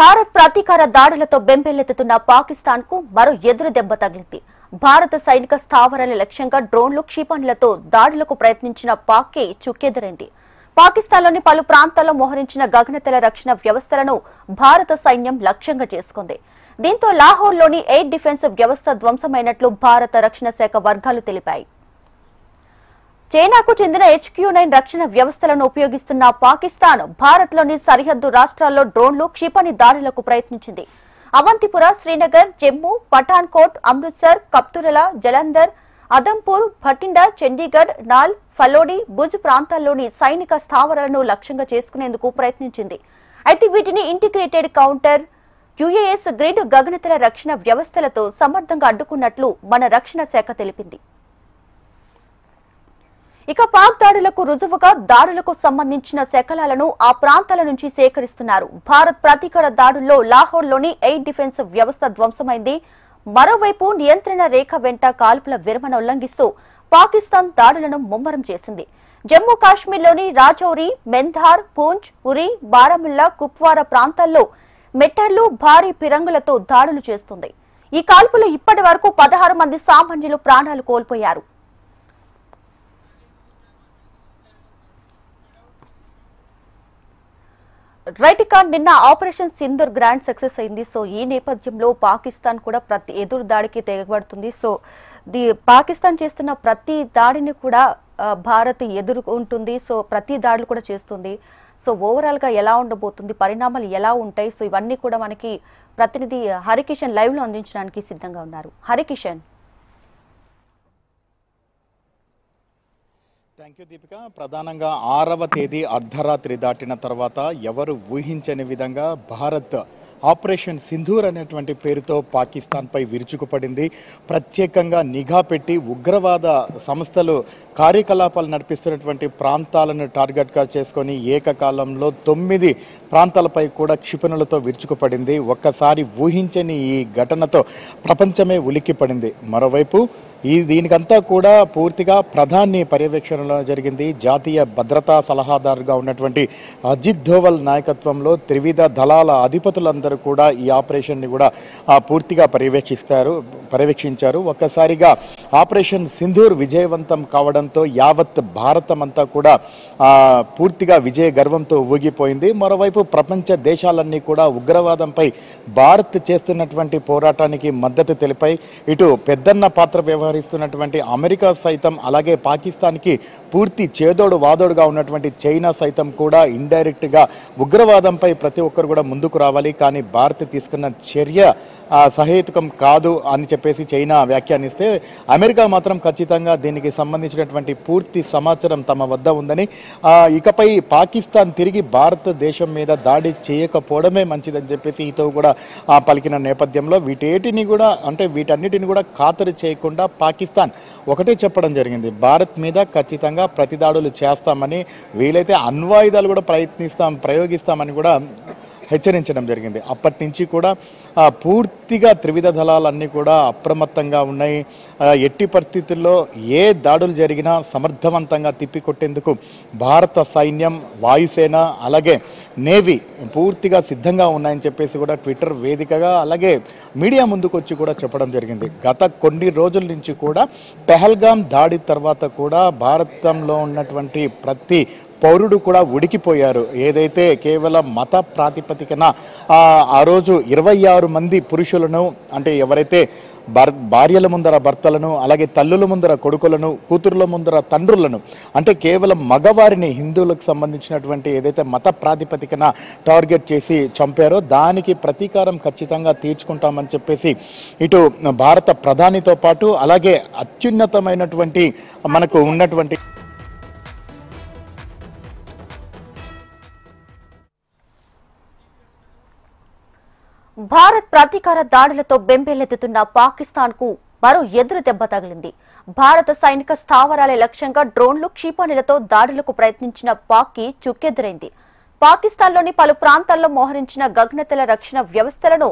భారత్ ప్రతీకార దాడులతో బెంబేలెత్తుతున్న పాకిస్తాన్ కు మరో ఎదురు దెబ్బ తగిలింది. భారత సైనిక స్థావరాల లక్ష్యంగా డ్రోన్లు, క్షిపణులతో దాడులకు ప్రయత్నించిన పాక్కి చుక్కెదురైంది. పాకిస్తాన్లోని పలు ప్రాంతాల్లో మోహరించిన గగనతల రక్షణ వ్యవస్థలను భారత సైన్యం లక్ష్యంగా చేసుకుంది. దీంతో లాహోర్లోని ఎయిర్ డిఫెన్స్ వ్యవస్థ ధ్వంసమైనట్లు భారత రక్షణ శాఖ వర్గాలు తెలిపాయి. చైనాకు చెందిన HQ-9 రక్షణ వ్యవస్థలను ఉపయోగిస్తున్న పాకిస్తాన్ భారత్లోని సరిహద్దు రాష్ట్రాల్లో డ్రోన్లు, క్షిపణి దాడులకు ప్రయత్నించింది. అవంతిపుర, శ్రీనగర్, జమ్మూ, పఠాన్కోట్, అమృత్సర్, కప్తురలా, జలంధర్, అదంపూర్, భటిండా, చండీగఢ్, నాల్, ఫలోడి, భుజ్ ప్రాంతాల్లోని సైనిక స్థావరాలను లక్ష్యంగా చేసుకునేందుకు ప్రయత్నించింది. అయితే వీటిని ఇంటిగ్రేటెడ్ కౌంటర్ UAS గ్రిడ్ గగనతల రక్షణ వ్యవస్థలతో సమర్థంగా అడ్డుకున్నట్లు మన రక్షణ శాఖ తెలిపింది. ఇక పాక్ దాడులకు రుజువుగా దాడులకు సంబంధించిన శకలాలను ఆ ప్రాంతాల నుంచి సేకరిస్తున్నారు. భారత్ ప్రతీకార దాడుల్లో లాహోర్లోని ఎయిర్ డిఫెన్స్ వ్యవస్థ ధ్వంసమైంది. మరోవైపు నియంత్రణ రేఖ వెంట కాల్పుల విరమణ ఉల్లంఘిస్తూ పాకిస్తాన్ దాడులను ముమ్మరం చేసింది. జమ్మూ కాశ్మీర్లోని రాజౌరి, మెంధార్, పూంచ్, ఉరి, బారాముల్లా, కుప్వారా ప్రాంతాల్లో మెట్టర్లు, భారీ పిరంగులతో దాడులు చేస్తుంది. ఈ కాల్పులు ఇప్పటి వరకు 16 మంది సామాన్యులు ప్రాణాలు కోల్పోయారు. రైట్, నిన్న ఆపరేషన్ సింధూర్ గ్రాండ్ సక్సెస్ అయింది. సో ఈ నేపథ్యంలో పాకిస్తాన్ కూడా ప్రతి ఎదురు దాడికి తెగబడుతుంది. సో పాకిస్తాన్ చేస్తున్న ప్రతి దాడిని కూడా భారత్ ఎదుర్కొంటుంది. సో ప్రతి దాడులు కూడా చేస్తుంది. సో ఓవరాల్ గా ఎలా ఉండబోతుంది, పరిణామాలు ఎలా ఉంటాయి, సో ఇవన్నీ కూడా మనకి ప్రతినిధి హరికిషన్ లైవ్ లో అందించడానికి సిద్ధంగా ఉన్నారు. హరికిషన్. Thank you Deepika. ప్రధానంగా 6వ తేదీ అర్ధరాత్రి దాటిన తర్వాత ఎవరు ఊహించని విధంగా భారత్ ఆపరేషన్ సింధూర్ అనేటువంటి పేరుతో పాకిస్తాన్పై విరుచుకుపడింది. ప్రత్యేకంగా నిఘా పెట్టి ఉగ్రవాద సంస్థలు కార్యకలాపాలు నడిపిస్తున్నటువంటి ప్రాంతాలను టార్గెట్గా చేసుకొని ఏకకాలంలో 9 ప్రాంతాలపై కూడా క్షిపణులతో విరుచుకుపడింది. ఒక్కసారి ఊహించని ఈ ఘటనతో ప్రపంచమే ఉలిక్కిపడింది. మరోవైపు దీనికంతా కూడా పూర్తిగా ప్రధాని పర్యవేక్షణలో జరిగింది. జాతీయ భద్రతా సలహాదారుగా ఉన్నటువంటి అజిత్ ధోవల్ నాయకత్వంలో త్రివిధ దళాల అధిపతులందరూ కూడా ఈ ఆపరేషన్ని కూడా పూర్తిగా పర్యవేక్షించారు. ఒక్కసారిగా ఆపరేషన్ సింధూర్ విజయవంతం కావడంతో యావత్ భారతం అంతా కూడా పూర్తిగా విజయ గర్వంతో ఊగిపోయింది. మరోవైపు ప్రపంచ దేశాలన్నీ కూడా ఉగ్రవాదంపై భారత్ చేస్తున్నటువంటి పోరాటానికి మద్దతు తెలిపాయి. ఇటు పెద్దన్న పాత్ర వ్యవహరిస్తున్నటువంటి అమెరికా సైతం, అలాగే పాకిస్తాన్కి పూర్తి చేదోడు వాదోడుగా ఉన్నటువంటి చైనా సైతం కూడా ఇండైరెక్ట్ గా ఉగ్రవాదంపై ప్రతి ఒక్కరు కూడా ముందుకు రావాలి, కానీ భారత్ తీసుకున్న చర్య సహేతుకం కాదు అని చెప్పేసి చైనా వ్యాఖ్యానిస్తే, అమెరికా మాత్రం ఖచ్చితంగా దీనికి సంబంధించినటువంటి పూర్తి సమాచారం తమ వద్ద ఉందని, ఇకపై పాకిస్తాన్ తిరిగి భారతదేశం మీద దాడి చేయకపోవడమే మంచిదని చెప్పేసి ఈతో కూడా పలికిన నేపథ్యంలో వీటన్నిటిని కూడా ఖాతరు చేయకుండా పాకిస్తాన్ ఒకటే చెప్పడం జరిగింది, భారత్ మీద ఖచ్చితంగా ప్రతిదాడులు చేస్తామని, వీలైతే అణ్వాయుధాలు కూడా ప్రయోగిస్తామని కూడా హెచ్చరించడం జరిగింది. అప్పటి నుంచి కూడా పూర్తిగా త్రివిధ దళాలన్నీ కూడా అప్రమత్తంగా ఉన్నాయి. ఎట్టి పరిస్థితుల్లో ఏ దాడులు జరిగినా సమర్థవంతంగా తిప్పికొట్టేందుకు భారత సైన్యం, వాయుసేన, అలాగే నేవీ పూర్తిగా సిద్ధంగా ఉన్నాయని చెప్పేసి కూడా ట్విట్టర్ వేదికగా అలాగే మీడియా ముందుకు వచ్చి కూడా చెప్పడం జరిగింది. గత కొన్ని రోజుల నుంచి కూడా పెహల్గాం దాడి తర్వాత కూడా భారతంలో ఉన్నటువంటి ప్రతి పౌరుడు కూడా ఉడికిపోయారు. ఏదైతే కేవలం మత ప్రాతిపదికన ఆ రోజు 26 మంది పురుషులను, అంటే ఎవరైతే భార్యల ముందర భర్తలను, అలాగే తల్లుల ముందర కొడుకులను, కూతుర్ల ముందర తండ్రులను, అంటే కేవలం మగవారిని హిందువులకు సంబంధించినటువంటి ఏదైతే మత ప్రాతిపదికన టార్గెట్ చేసి చంపారో దానికి ప్రతీకారం ఖచ్చితంగా తీర్చుకుంటామని చెప్పేసి ఇటు భారత ప్రధానితో పాటు అలాగే అత్యున్నతమైనటువంటి మనకు ఉన్నటువంటి భారత్ ప్రతీకార దాడులతో బెంబేలెత్తుతున్న పాకిస్తాన్ కు మరో ఎదురు దెబ్బ తగిలింది. భారత సైనిక స్థావరాల లక్ష్యంగా డ్రోన్లు, క్షిపణులతో దాడులకు ప్రయత్నించిన పాక్కి చుక్కెదురైంది. పాకిస్తాన్లోని పలు ప్రాంతాల్లో మోహరించిన గగనతల రక్షణ వ్యవస్థలను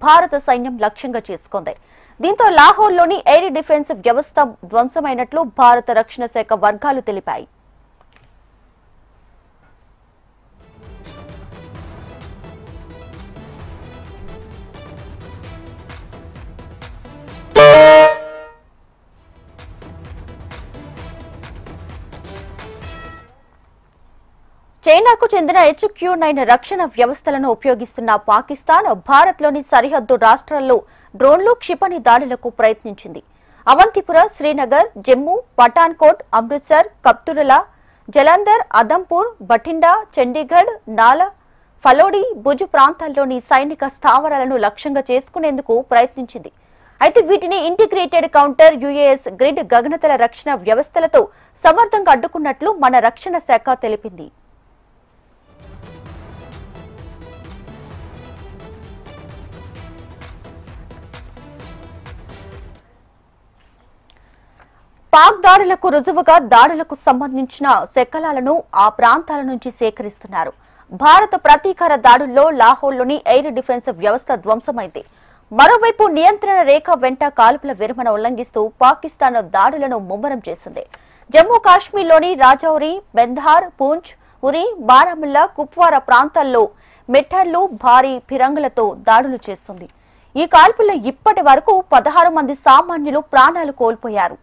భారత సైన్యం లక్ష్యంగా చేసుకుంది. దీంతో లాహోర్లోని ఎయిర్ డిఫెన్స్ వ్యవస్థ ధ్వంసమైనట్లు భారత రక్షణ శాఖ వర్గాలు తెలిపాయి. చైనాకు చెందిన HQ-9 రక్షణ వ్యవస్థలను ఉపయోగిస్తున్న పాకిస్తాన్ భారత్లోని సరిహద్దు రాష్ట్రాల్లో డ్రోన్లు క్షిపణి దాడులకు ప్రయత్నించింది. అవంతిపుర, శ్రీనగర్, జమ్మూ, పఠాన్కోట్, అమృత్సర్, కప్తురలా, జలంధర్, అదంపూర్, బఠిండా, చండీగఢ్, నాలా, ఫలోడి, భుజ్ ప్రాంతాల్లోని సైనిక స్థావరాలను లక్ష్యంగా చేసుకునేందుకు ప్రయత్నించింది. అయితే వీటిని ఇంటిగ్రేటెడ్ కౌంటర్ UAS గ్రిడ్ గగనతల రక్షణ వ్యవస్థలతో సమర్థంగా అడ్డుకున్నట్లు మన రక్షణ శాఖ తెలిపింది. పాక్ దాడులకు రుజువుగా దాడులకు సంబంధించిన శకలాలను ఆ ప్రాంతాల నుంచి సేకరిస్తున్నారు. భారత ప్రతీకార దాడుల్లో లాహోర్లోని ఎయిర్ డిఫెన్స్ వ్యవస్థ ధ్వంసమైంది. మరోవైపు నియంత్రణ రేఖ వెంట కాల్పుల విరమణ ఉల్లంఘిస్తూ పాకిస్తాన్ దాడులను ముమ్మరం చేసింది. జమ్మూ కాశ్మీర్లోని రాజౌరి, బెంధార్, పూంచ్, ఉరి, బారాముల్లా, కుప్వారా ప్రాంతాల్లో మెట్టర్లు, భారీ ఫిరంగులతో దాడులు చేస్తుంది. ఈ కాల్పుల్లో ఇప్పటి వరకు 16 మంది సామాన్యులు ప్రాణాలు కోల్పోయారు.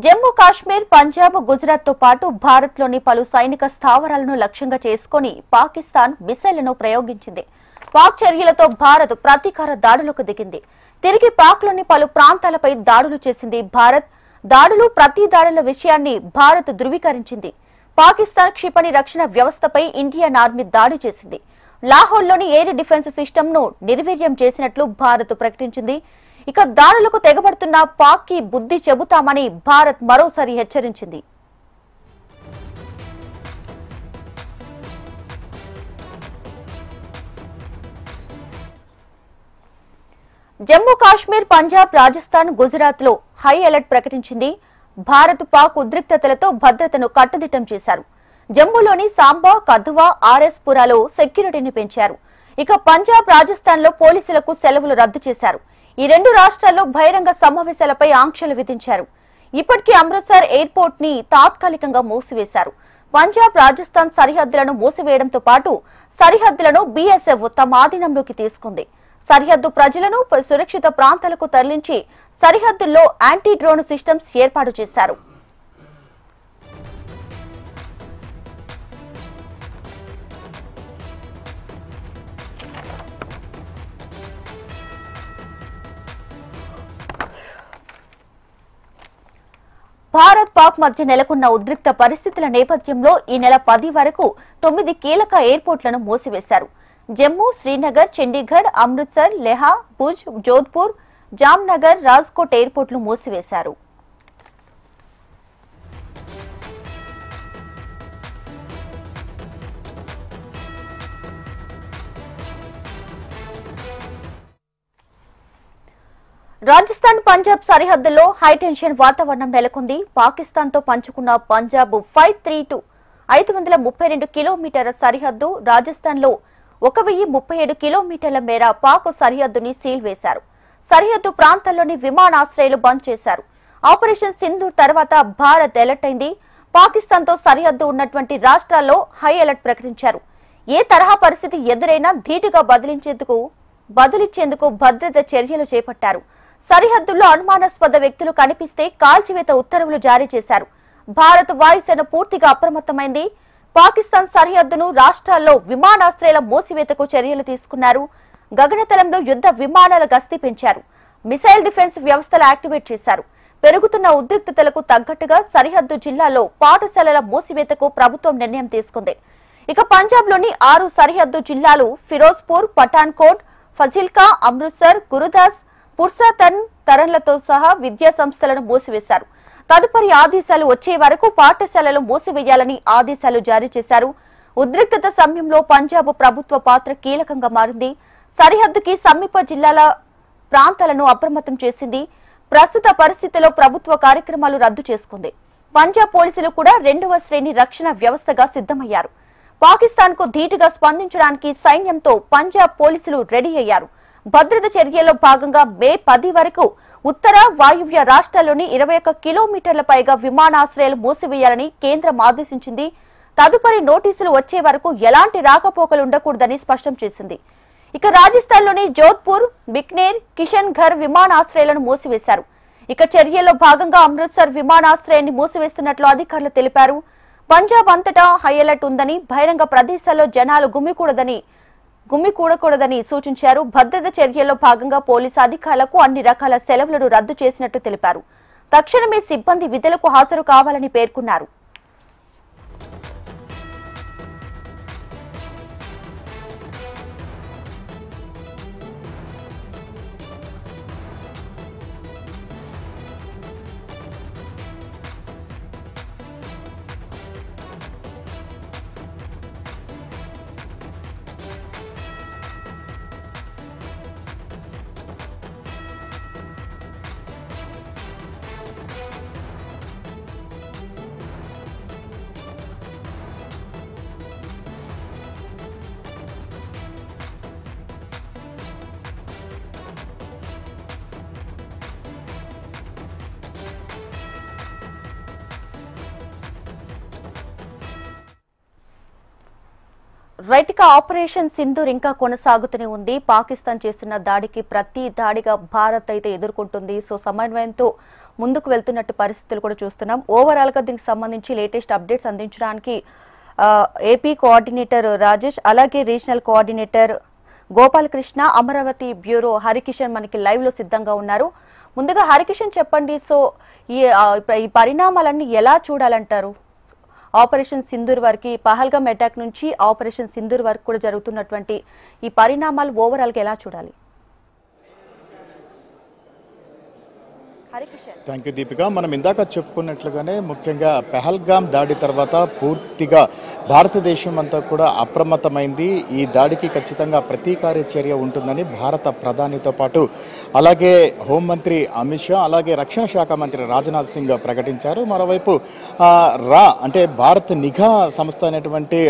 జమ్మూ కాశ్మీర్, పంజాబ్, గుజరాత్ తో పాటు భారత్లోని పలు సైనిక స్థావరాలను లక్ష్యంగా చేసుకుని పాకిస్తాన్ మిసైళ్లను ప్రయోగించింది. పాక్ చర్యలతో భారత్ ప్రతీకార దాడులకు దిగింది. తిరిగి పాక్లోని పలు ప్రాంతాలపై దాడులు చేసింది భారత్. దాడులు, ప్రతి దాడుల విషయాన్ని భారత్ ధృవీకరించింది. పాకిస్తాన్ క్షిపణి రక్షణ వ్యవస్థపై ఇండియన్ ఆర్మీ దాడి చేసింది. లాహోర్లోని ఎయిర్ డిఫెన్స్ సిస్టమ్ను నిర్వీర్యం చేసినట్లు భారత్ ప్రకటించింది. ఇక దాడులకు తెగబడుతున్న పాక్ కి బుద్ధి చెబుతామని భారత్ మరోసారి హెచ్చరించింది. జమ్మూ కాశ్మీర్, పంజాబ్, రాజస్థాన్, గుజరాత్ లో హై అలర్ట్ ప్రకటించింది. భారత్, పాక్ ఉద్రిక్తతలతో భద్రతను కట్టుదిట్టం చేశారు. జమ్మూలోని సాంబా, కథువా, RS పురాలో సెక్యూరిటీని పెంచారు. ఇక పంజాబ్, రాజస్థాన్ లో పోలీసులకు సెలవులు రద్దు చేశారు. ఈ రెండు రాష్ట్రాల్లో బహిరంగ సమావేశాలపై ఆంక్షలు విధించారు. ఇప్పటికీ అమృత్సర్ ఎయిర్పోర్ట్ ని తాత్కాలికంగా మూసివేశారు. పంజాబ్, రాజస్థాన్ సరిహద్దులను మూసివేయడంతో పాటు సరిహద్దులను BSF తమ ఆధీనంలోకి తీసుకుంది. సరిహద్దు ప్రజలను సురక్షిత ప్రాంతాలకు తరలించి సరిహద్దుల్లో యాంటీ డ్రోన్ సిస్టమ్స్ ఏర్పాటు చేశారు. భారత్, పాక్ మధ్య నెలకొన్న ఉద్రిక్త పరిస్థితుల నేపథ్యంలో ఈ నెల 10 వరకు 9 కీలక ఎయిర్పోర్ట్లను మూసివేశారు. జమ్మూ, శ్రీనగర్, చండీగఢ్, అమృత్సర్, లెహా, భుజ్, జోధ్పూర్, జామ్నగర్, రాజ్కోట్ ఎయిర్పోర్ట్లు మూసివేశారు. రాజస్థాన్, పంజాబ్ సరిహద్దుల్లో హైటెన్షన్ వాతావరణం నెలకొంది. పాకిస్తాన్ తో పంచుకున్న పంజాబ్ 532 కిలోమీటర్ల సరిహద్దు, రాజస్థాన్ లో 1037 కిలోమీటర్ల మేర పాక్ సరిహద్దుని సీల్ వేశారు. సరిహద్దు ప్రాంతాల్లోని విమానాశ్రయాలు బంద్ చేశారు. ఆపరేషన్ సింధూర్ తర్వాత భారత్ అలర్ట్ అయింది. పాకిస్తాన్ తో సరిహద్దు ఉన్నటువంటి రాష్ట్రాల్లో హై అలర్ట్ ప్రకటించారు. ఏ తరహా పరిస్థితి ఎదురైనా ధీటుగా బదులిచ్చేందుకు భద్రత చర్యలు చేపట్టారు. సరిహద్దుల్లో అనుమానాస్పద వ్యక్తులు కనిపిస్తే కాల్చివేత ఉత్తర్వులు జారీ చేశారు. భారత్ వాయుసేన పూర్తిగా అప్రమత్తమైంది. పాకిస్తాన్ సరిహద్దును రాష్ట్రాల్లో విమానాశ్రయాల మూసివేతకు చర్యలు తీసుకున్నారు. గగనతలంలో యుద్ధ విమానాల గస్తీ పెంచారు. మిసైల్ డిఫెన్స్ వ్యవస్థలు యాక్టివేట్ చేశారు. పెరుగుతున్న ఉద్రిక్తతలకు తగ్గట్టుగా సరిహద్దు జిల్లాల్లో పాఠశాలల మూసివేతకు ప్రభుత్వం నిర్ణయం తీసుకుంది. ఇక పంజాబ్ లోని 6 సరిహద్దు జిల్లాలు ఫిరోజ్పూర్, పఠాన్కోట్, ఫజిల్కా, అమృత్సర్, గురుదాస్, పుర్సాతన్, తరన్లతో సహా విద్యా సంస్థలను మూసివేశారు. తదుపరి ఆదేశాలు వచ్చే వరకు పాఠశాలలు మూసివేయాలని ఆదేశాలు జారీ చేశారు. ఉద్రిక్తత సమయంలో పంజాబ్ ప్రభుత్వ పాత్ర కీలకంగా మారింది. సరిహద్దుకి సమీప జిల్లాల ప్రాంతాలను అప్రమత్తం చేసింది. ప్రస్తుత పరిస్థితిలో ప్రభుత్వ కార్యక్రమాలు రద్దు చేసుకుంది. పంజాబ్ పోలీసులు కూడా 2వ శ్రేణి రక్షణ వ్యవస్థగా సిద్ధమయ్యారు. పాకిస్తాన్ కు ధీటుగా స్పందించడానికి సైన్యంతో పంజాబ్ పోలీసులు రెడీ అయ్యారు. భద్రత చర్యల్లో భాగంగా మే 10 వరకు ఉత్తర వాయువ్య రాష్ట్రాల్లోని 21 కిలోమీటర్ల పైగా విమానాశ్రయాలు మూసివేయాలని కేంద్రం ఆదేశించింది. తదుపరి నోటీసులు వచ్చే వరకు ఎలాంటి రాకపోకలు ఉండకూడదని స్పష్టం చేసింది. ఇక రాజస్థాన్లోని జోధ్పూర్, బికనేర్, కిషన్ ఘర్ విమానాశ్రయాలను మూసివేశారు. ఇక చర్యల్లో భాగంగా అమృత్సర్ విమానాశ్రయాన్ని మూసివేస్తున్నట్లు అధికారులు తెలిపారు. పంజాబ్ అంతటా హై అలర్ట్ ఉందని, బహిరంగ ప్రదేశాల్లో జనాలు గుమ్మికూడకూడదని సూచించారు. భద్రత చర్యల్లో భాగంగా పోలీసు అధికారులకు అన్ని రకాల సెలవులను రద్దు చేసినట్టు తెలిపారు. తక్షణమే సిబ్బంది విధులకు హాజరు కావాలని పేర్కొన్నారు. రైట్గా ఆపరేషన్ సింధూర్ ఇంకా కొనసాగుతూనే ఉంది. పాకిస్తాన్ చేస్తున్న దాడికి ప్రతి దాడిగా భారత్ అయితే ఎదుర్కొంటుంది. సో సమన్వయంతో ముందుకు వెళ్తున్నట్టు పరిస్థితులు కూడా చూస్తున్నాం. ఓవరాల్ గా దీనికి సంబంధించి లేటెస్ట్ అప్డేట్స్ అందించడానికి ఏపీ కోఆర్డినేటర్ రాజేష్, అలాగే regional coordinator Gopalakrishna, Amaravati bureau Harikishan మనకి లైవ్ లో సిద్ధంగా ఉన్నారు. ముందుగా హరికిషన్ చెప్పండి, సో ఈ పరిణామాలన్నీ ఎలా చూడాలంటారు? ఆపరేషన్ సింధూర్ వరకు, పహల్గామ్ అటాక్ నుంచి ఆపరేషన్ సింధూర్ వరకు కూడా జరుగుతున్నటువంటి ఈ పరిణామాలు ఓవరాల్ గా ఎలా చూడాలి? Thank you Deepika. మనం ఇందాక చెప్పుకున్నట్లుగానే ముఖ్యంగా పహల్గామ్ దాడి తర్వాత పూర్తిగా భారతదేశం అంతా కూడా అప్రమత్తమైంది. ఈ దాడికి ఖచ్చితంగా ప్రతీకార చర్య ఉంటుందని భారత ప్రధానితో పాటు అలాగే హోంమంత్రి అమిత్ షా, అలాగే రక్షణ శాఖ మంత్రి రాజ్నాథ్ సింగ్ ప్రకటించారు. మరోవైపు అంటే భారత్ నిఘా సంస్థ అనేటువంటి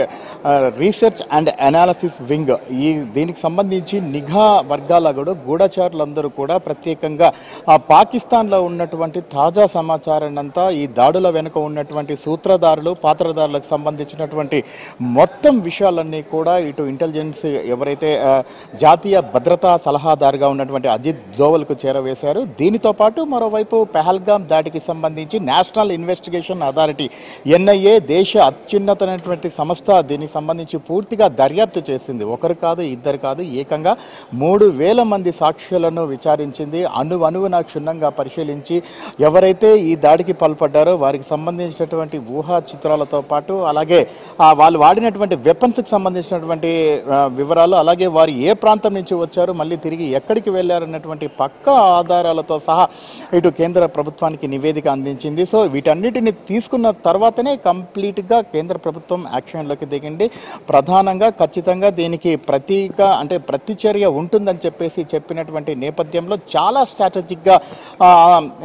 రీసెర్చ్ అండ్ అనాలిసిస్ వింగ్, దీనికి సంబంధించి నిఘా వర్గాల కూడా గూఢచారులందరూ కూడా ప్రత్యేకంగా పాకిస్తాన్లో ఉన్నటువంటి తాజా సమాచారాన్ని అంతా, ఈ దాడుల వెనుక ఉన్నటువంటి సూత్రధారులు, పాత్రధారులకు సంబంధించినటువంటి మొత్తం విషయాలన్నీ కూడా ఇటు ఇంటెలిజెన్స్ ఎవరైతే జాతీయ భద్రతా సలహాదారుగా ఉన్నటువంటి అజిత్ దోవల్కు చేరవేశారు. దీనితో పాటు మరోవైపు పహల్గామ్ దాడికి సంబంధించి నేషనల్ ఇన్వెస్టిగేషన్ అథారిటీ ఎన్ఐఏ, దేశ అత్యున్నతమైనటువంటి సంస్థ, దీనికి సంబంధించి పూర్తిగా దర్యాప్తు చేసింది. ఒకరు కాదు, ఇద్దరు కాదు, ఏకంగా 3000 మంది సాక్షులను విచారించింది. అణువణువున క్షుణ్ణంగా పరిశీలించి ఎవరైతే ఈ దాడికి పాల్పడ్డారో వారికి సంబంధించినటువంటి ఊహా చిత్రాలతో పాటు అలాగే వాళ్ళు వాడినటువంటి వెపన్స్కి సంబంధించినటువంటి వివరాలు, అలాగే వారు ఏ ప్రాంతం నుంచి వచ్చారు, మళ్ళీ తిరిగి ఎక్కడికి వెళ్ళారన్నటువంటి పక్కా ఆధారాలతో సహా ఇటు కేంద్ర ప్రభుత్వానికి నివేదిక అందించింది. సో వీటన్నిటిని తీసుకున్న తర్వాతనే కంప్లీట్గా కేంద్ర ప్రభుత్వం యాక్షన్లోకి దిగింది. ప్రధానంగా ఖచ్చితంగా దీనికి ప్రతిచర్య ఉంటుందని చెప్పినటువంటి నేపథ్యంలో చాలా స్ట్రాటజిక్గా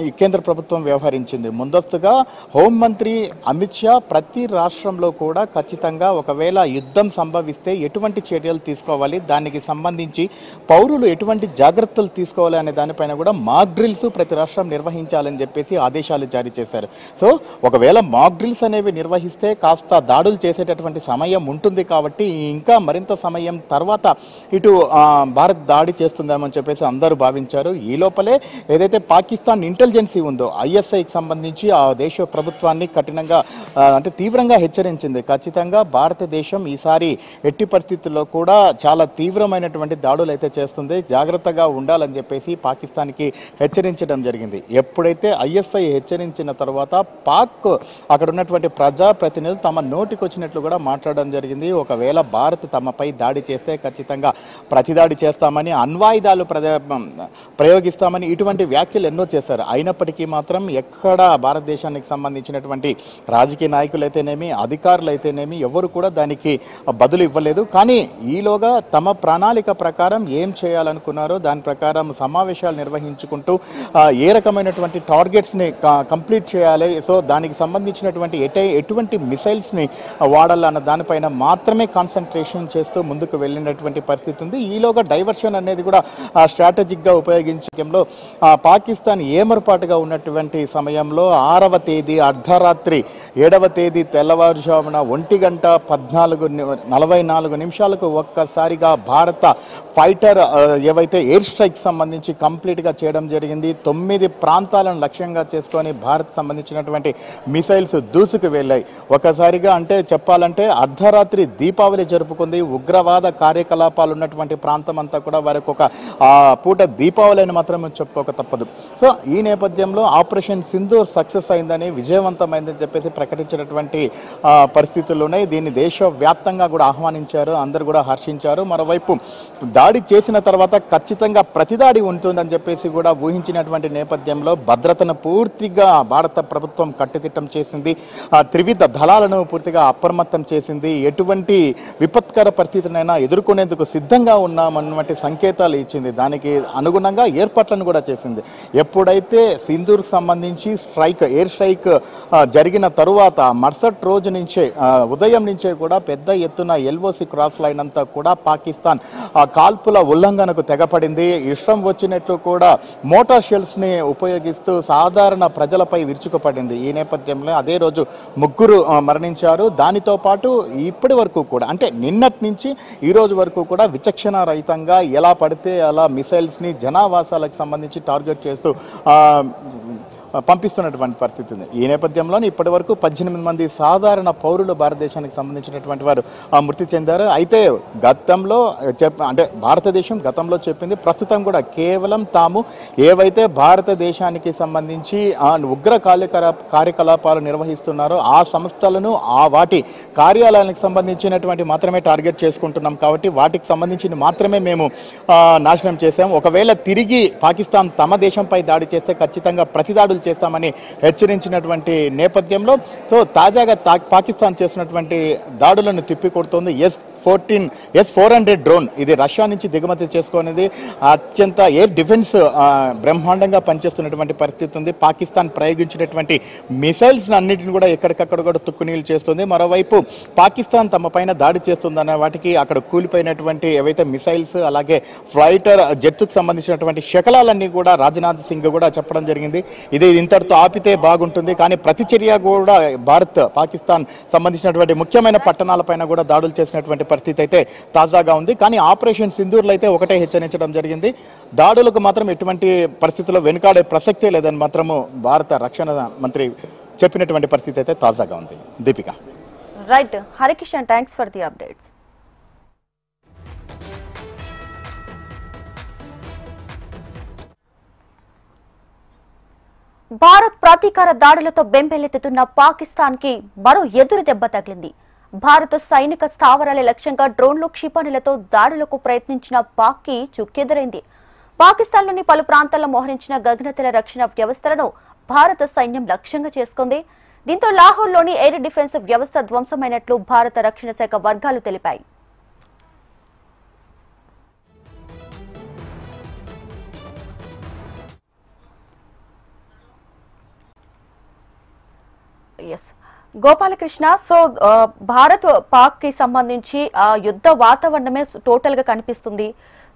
ఈ కేంద్ర ప్రభుత్వం వ్యవహరించింది. ముందస్తుగా హోంమంత్రి అమిత్ షా ప్రతి రాష్ట్రంలో కూడా ఖచ్చితంగా ఒకవేళ యుద్ధం సంభవిస్తే ఎటువంటి చర్యలు తీసుకోవాలి, దానికి సంబంధించి పౌరులు ఎటువంటి జాగ్రత్తలు తీసుకోవాలి అనే దానిపైన కూడా మాక్ డ్రిల్స్ ప్రతి రాష్ట్రం నిర్వహించాలని చెప్పేసి ఆదేశాలు జారీ చేశారు. సో ఒకవేళ మాక్ డ్రిల్స్ అనేవి నిర్వహిస్తే కాస్త దాడులు చేసేటటువంటి సమయం ఉంటుంది కాబట్టి ఇంకా మరింత సమయం తర్వాత ఇటు భారత్ దాడి చేస్తుందేమని చెప్పేసి అందరూ భావించారు. ఈ లోపలే ఏదైతే పాకిస్తాన్ ఇంటెలిజెన్సీ ఉందో ఐఎస్ఐకి సంబంధించి ఆ దేశ ప్రభుత్వాన్ని కఠినంగా తీవ్రంగా హెచ్చరించింది. ఖచ్చితంగా భారతదేశం ఈసారి ఎట్టి పరిస్థితుల్లో కూడా చాలా తీవ్రమైనటువంటి దాడులు అయితే చేస్తుంది, జాగ్రత్తగా ఉండాలని చెప్పేసి పాకిస్తాన్కి హెచ్చరించడం జరిగింది. ఎప్పుడైతే ఐఎస్ఐ హెచ్చరించిన తర్వాత పాక్ అక్కడ ఉన్నటువంటి ప్రజాప్రతినిధులు తమ నోటికి వచ్చినట్లు కూడా మాట్లాడడం జరిగింది. ఒకవేళ భారత్ తమపై దాడి చేస్తే ఖచ్చితంగా ప్రతిదాడి చేస్తామని, అణ్వాయుధాలు ప్రయోగిస్తామని ఇటువంటి వ్యాఖ్యలు ఎన్నో చేశారు. చేశారు. అయినప్పటికీ మాత్రం ఎక్కడ భారతదేశానికి సంబంధించినటువంటి రాజకీయ నాయకులైతేనేమి, అధికారులైతేనేమి ఎవరు కూడా దానికి బదులు ఇవ్వలేదు. కానీ ఈలోగా తమ ప్రణాళిక ప్రకారం ఏం చేయాలనుకున్నారో దాని ప్రకారం సమావేశాలు నిర్వహించుకుంటూ ఏ రకమైనటువంటి టార్గెట్స్ని కంప్లీట్ చేయాలి, సో దానికి సంబంధించినటువంటి ఎటువంటి మిసైల్స్ని వాడాలన్న దానిపైన మాత్రమే కాన్సన్ట్రేషన్ చేస్తూ ముందుకు వెళ్ళినటువంటి పరిస్థితి ఉంది. ఈలోగా డైవర్షన్ అనేది కూడా స్ట్రాటజిక్గా ఉపయోగించడంలో పాకిస్తాన్ ఏమరపాటుగా ఉన్నటువంటి సమయంలో 6వ తేదీ అర్ధరాత్రి 7వ తేదీ తెల్లవారుజామున 1:44 ఒక్కసారిగా భారత ఫైటర్ ఏవైతే ఎయిర్ స్ట్రైక్ సంబంధించి కంప్లీట్గా చేయడం జరిగింది. 9 ప్రాంతాలను లక్ష్యంగా చేసుకొని భారత్ సంబంధించినటువంటి మిసైల్స్ దూసుకు వెళ్ళాయి. ఒకసారిగా అంటే చెప్పాలంటే అర్ధరాత్రి దీపావళి జరుపుకుంది. ఉగ్రవాద కార్యకలాపాలు ఉన్నటువంటి ప్రాంతం అంతా కూడా వారికి ఒక పూట దీపావళి అని మాత్రమే చెప్పుకోక తప్పదు. సో ఈ నేపథ్యంలో ఆపరేషన్ సింధూర్ సక్సెస్ అయిందని, విజయవంతమైందని చెప్పేసి ప్రకటించినటువంటి పరిస్థితులు ఉన్నాయి. దీన్ని దేశవ్యాప్తంగా కూడా ఆహ్వానించారు, అందరూ కూడా హర్షించారు. మరోవైపు దాడి చేసిన తర్వాత ఖచ్చితంగా ప్రతిదాడి ఉంటుందని చెప్పేసి కూడా ఊహించినటువంటి నేపథ్యంలో భద్రతను పూర్తిగా భారత ప్రభుత్వం కట్టుదిట్టం చేసింది. త్రివిధ దళాలను పూర్తిగా అప్రమత్తం చేసింది. ఎటువంటి విపత్కర పరిస్థితులైనా ఎదుర్కొనేందుకు సిద్ధంగా ఉన్నామన్నటువంటి సంకేతాలు ఇచ్చింది. దానికి అనుగుణంగా ఏర్పాట్లను కూడా చేసింది. ఎప్పుడైతే సింధూర్కు సంబంధించి ఎయిర్ స్ట్రైక్ జరిగిన తరువాత మరుసటి రోజు నుంచే ఉదయం నుంచే కూడా పెద్ద ఎత్తున ఎల్ఓసి క్రాస్ లైన్ అంతా కూడా పాకిస్తాన్ కాల్పుల ఉల్లంఘనకు తెగపడింది. ఇష్టం వచ్చినట్లు కూడా మోటార్ షెల్స్ ని ఉపయోగిస్తూ సాధారణ ప్రజలపై విరుచుకుపడింది. ఈ నేపథ్యంలో అదే రోజు 3 మరణించారు. దానితో పాటు ఇప్పటి వరకు కూడా అంటే నిన్నటి నుంచి ఈ రోజు వరకు కూడా విచక్షణ రహితంగా ఎలా పడితే అలా మిసైల్స్ ని జనావాసాలకు సంబంధించి టార్గెట్ చేస్తూ పంపిస్తున్నటువంటి పరిస్థితి ఉంది. ఈ నేపథ్యంలోనే ఇప్పటి వరకు 18 మంది సాధారణ పౌరులు భారతదేశానికి సంబంధించినటువంటి వారు మృతి చెందారు. అయితే గతంలో అంటే భారతదేశం గతంలో చెప్పింది, ప్రస్తుతం కూడా కేవలం తాము ఏవైతే భారతదేశానికి సంబంధించి ఉగ్ర కార్యకలాపాలు నిర్వహిస్తున్నారో ఆ సంస్థలను వాటి కార్యాలయానికి సంబంధించినటువంటి మాత్రమే టార్గెట్ చేసుకుంటున్నాం, కాబట్టి వాటికి సంబంధించి మాత్రమే మేము నాశనం చేశాం. ఒకవేళ తిరిగి పాకిస్తాన్ తమ దేశంపై దాడి చేస్తే ఖచ్చితంగా ప్రతిదాడులు చేస్తామని హెచ్చరించినటువంటి నేపథ్యంలో సో తాజాగా పాకిస్తాన్ చేసినటువంటి దాడులను తిప్పికొడుతోంది. S-400 డ్రోన్, ఇది రష్యా నుంచి దిగుమతి చేసుకునేది. అత్యంత ఎయిర్ డిఫెన్స్ బ్రహ్మాండంగా పనిచేస్తున్నటువంటి పరిస్థితి ఉంది. పాకిస్తాన్ ప్రయోగించినటువంటి మిసైల్స్ అన్నింటిని కూడా ఎక్కడికక్కడ కూడా తుక్కునీళ్ళు చేస్తుంది. మరోవైపు పాకిస్తాన్ తమ పైన దాడి చేస్తుందన్న వాటికి అక్కడ కూలిపోయినటువంటి ఏవైతే మిసైల్స్ అలాగే ఫైటర్ జెట్కు సంబంధించినటువంటి శకలాలన్నీ కూడా రాజ్నాథ్ సింగ్ కూడా చెప్పడం జరిగింది. ఇది ఇంతటితో ఆపితే బాగుంటుంది, కానీ ప్రతిచర్య కూడా భారత్ పాకిస్తాన్ సంబంధించినటువంటి ముఖ్యమైన పట్టణాలపైన కూడా దాడులు చేసినటువంటి పరిస్థితి అయితే తాజాగా ఉంది. కానీ ఆపరేషన్ సింధూర్లో అయితే ఒకటే హెచ్చరించడం జరిగింది, దాడులకు మాత్రం ఎటువంటి పరిస్థితుల్లో వెనుకాడే ప్రసక్తే లేదని మాత్రము భారత రక్షణ మంత్రి చెప్పినటువంటి పరిస్థితి అయితే తాజాగా ఉంది. Deepika. Right Harikishan, thanks for the updates. Bharat ప్రతీకార దాడులతో బెంబెలెత్తుతున్న పాకిస్తాన్ కి మరో ఎదురు దెబ్బ తగిలింది. భారత సైనిక స్థావరాల లక్ష్యంగా డ్రోన్లు, క్షిపణులతో దాడులకు ప్రయత్నించిన పాక్ కి చుక్కెదురైంది. పాకిస్తాన్లోని పలు ప్రాంతాల్లో మోహరించిన గగనతల రక్షణ వ్యవస్థలను భారత సైన్యం లక్ష్యంగా చేసుకుంది. దీంతో లాహోర్లోని ఎయిర్ డిఫెన్స్ వ్యవస్థ ధ్వంసమైనట్లు భారత రక్షణ శాఖ వర్గాలు తెలిపాయి. గోపాలకృష్ణ, సో భారత్ పాక్ కి సంబంధించి యుద్ధ వాతావరణమే టోటల్ గా కనిపిస్తుంది.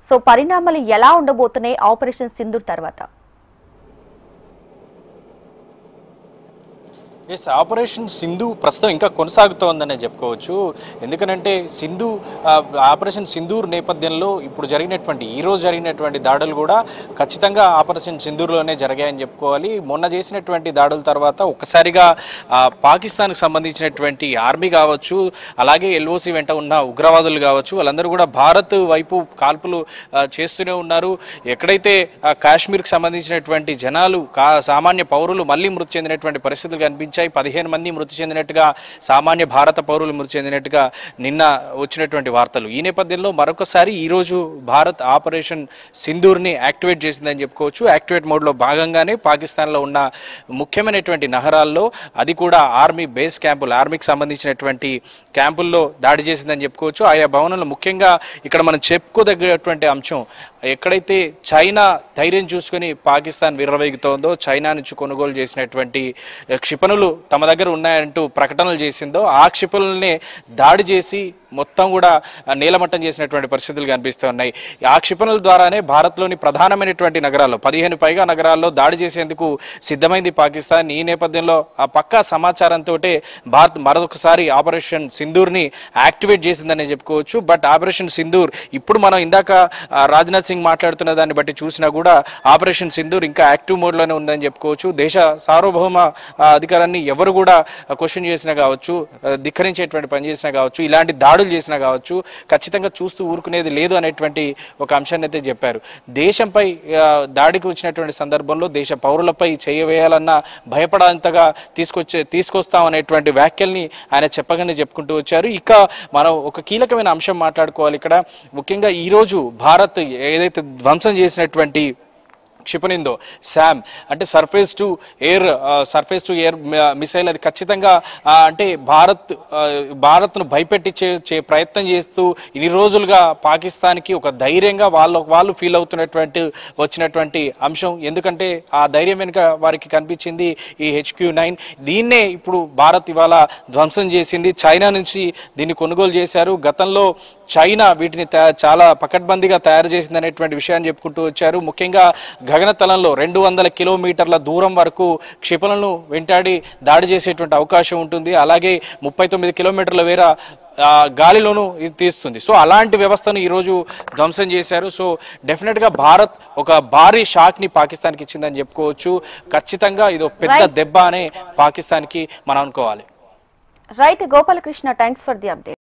సో పరిణామాలు ఎలా ఉండబోతున్నాయి ఆపరేషన్ సింధూర్ తర్వాత? ఎస్, ఆపరేషన్ సింధు ప్రస్తుతం ఇంకా కొనసాగుతోందనే చెప్పుకోవచ్చు. ఎందుకనంటే ఆపరేషన్ సింధూర్ నేపథ్యంలో ఇప్పుడు ఈ రోజు జరిగినటువంటి దాడులు కూడా ఖచ్చితంగా ఆపరేషన్ సింధూర్లోనే జరిగాయని చెప్పుకోవాలి. మొన్న చేసినటువంటి దాడుల తర్వాత ఒక్కసారిగా పాకిస్తాన్కి సంబంధించినటువంటి ఆర్మీ కావచ్చు, అలాగే ఎల్ఓసి వెంట ఉన్న ఉగ్రవాదులు కావచ్చు, వాళ్ళందరూ కూడా భారత్ వైపు కాల్పులు చేస్తూనే ఉన్నారు. ఎక్కడైతే కాశ్మీర్కి సంబంధించినటువంటి జనాలు, సామాన్య పౌరులు మళ్ళీ మృతి చెందినటువంటి పరిస్థితులు కనిపించాయి. సంభవించాయి. 15 మంది మృతి చెందినట్టుగా, సామాన్య భారత పౌరులు మృతి చెందినట్టుగా నిన్న వచ్చినటువంటి వార్తలు. ఈ నేపథ్యంలో మరొకసారి ఈరోజు భారత్ ఆపరేషన్ సింధూర్ని యాక్టివేట్ చేసిందని చెప్పుకోవచ్చు. యాక్టివేట్ మోడ్లో భాగంగానే పాకిస్తాన్లో ఉన్న ముఖ్యమైనటువంటి నగరాల్లో, అది కూడా ఆర్మీ బేస్ క్యాంపులు, ఆర్మీకి సంబంధించినటువంటి క్యాంపుల్లో దాడి చేసిందని చెప్పుకోవచ్చు. ఆయా భవనంలో ముఖ్యంగా ఇక్కడ మనం చెప్పుకోదగ్గటువంటి అంశం, ఎక్కడైతే చైనా ధైర్యం చూసుకుని పాకిస్తాన్ విర్రవేగుతోందో, చైనా నుంచి కొనుగోలు చేసినటువంటి క్షిపణులు తమ దగ్గర ఉన్నాయంటూ ప్రకటనలు చేసిందో, ఆ క్షిపణులనే దాడి చేసి మొత్తం కూడా నీలమట్టం చేసినటువంటి పరిస్థితులు కనిపిస్తున్నాయి. ఆ క్షిపణుల ద్వారానే భారత్లోని ప్రధానమైనటువంటి నగరాల్లో 15 పైగా నగరాల్లో దాడి చేసేందుకు సిద్ధమైంది పాకిస్తాన్. ఈ నేపథ్యంలో ఆ పక్కా సమాచారంతో భారత్ మరొకసారి ఆపరేషన్ సింధూర్ని యాక్టివేట్ చేసిందనే చెప్పుకోవచ్చు. బట్ ఆపరేషన్ సింధూర్ ఇప్పుడు మనం ఇందాక రాజ్నాథ్ సింగ్ మాట్లాడుతున్న దాన్ని బట్టి చూసినా కూడా ఆపరేషన్ సింధూర్ ఇంకా యాక్టివ్ మోడ్లోనే ఉందని చెప్పుకోవచ్చు. దేశ సార్వభౌమ అధికారాన్ని ఎవరు కూడా క్వశ్చన్ చేసినా కావచ్చు, ధిక్కరించేటువంటి పని చేసినా కావచ్చు, ఇలాంటి దాడులు చేసినా కావచ్చు, ఖచ్చితంగా చూస్తూ ఊరుకునేది లేదు అనేటువంటి ఒక అంశాన్ని అయితే చెప్పారు. దేశంపై దాడికి వచ్చినటువంటి సందర్భంలో దేశ పౌరులపై చేయవేయాలన్నా భయపడంతగా తీసుకొస్తాం అనేటువంటి వ్యాఖ్యల్ని ఆయన చెప్పగానే చెప్పుకుంటూ వచ్చారు. ఇక మనం ఒక కీలకమైన అంశం మాట్లాడుకోవాలి ఇక్కడ. ముఖ్యంగా ఈరోజు భారత్ ఏదైతే ధ్వంసం చేసినటువంటి క్షిపణిందో శామ్, అంటే సర్ఫేస్ టు ఎయిర్ మిసైల్, అది ఖచ్చితంగా అంటే భారత్ను భయపెట్టించే ప్రయత్నం చేస్తూ ఇన్ని రోజులుగా పాకిస్తాన్కి ఒక ధైర్యంగా వాళ్ళు ఫీల్ అవుతున్నటువంటి వచ్చినటువంటి అంశం. ఎందుకంటే ఆ ధైర్యం వెనుక వారికి కనిపించింది ఈ HQ-9. దీన్నే ఇప్పుడు భారత్ ఇవాళ ధ్వంసం చేసింది. చైనా నుంచి దీన్ని కొనుగోలు చేశారు. గతంలో చైనా వీటిని చాలా పకడ్బందీగా తయారు చేసింది అనేటువంటి విషయాన్ని చెప్పుకుంటూ వచ్చారు. ముఖ్యంగా గగనతలంలో 200 కిలోమీటర్ల దూరం వరకు క్షిపణులను వెంటాడి దాడి చేసేటువంటి అవకాశం ఉంటుంది. అలాగే 39 కిలోమీటర్ల వేర గాలిలోనూ ఇది తీస్తుంది. సో అలాంటి వ్యవస్థను ఈరోజు ధ్వంసం చేశారు. సో డెఫినెట్గా భారత్ ఒక భారీ షాక్ని పాకిస్తాన్కి ఇచ్చిందని చెప్పుకోవచ్చు. ఖచ్చితంగా ఇది పెద్ద దెబ్బ అనే పాకిస్తాన్కి మనం అనుకోవాలి. Right Gopalakrishna, thanks for the update.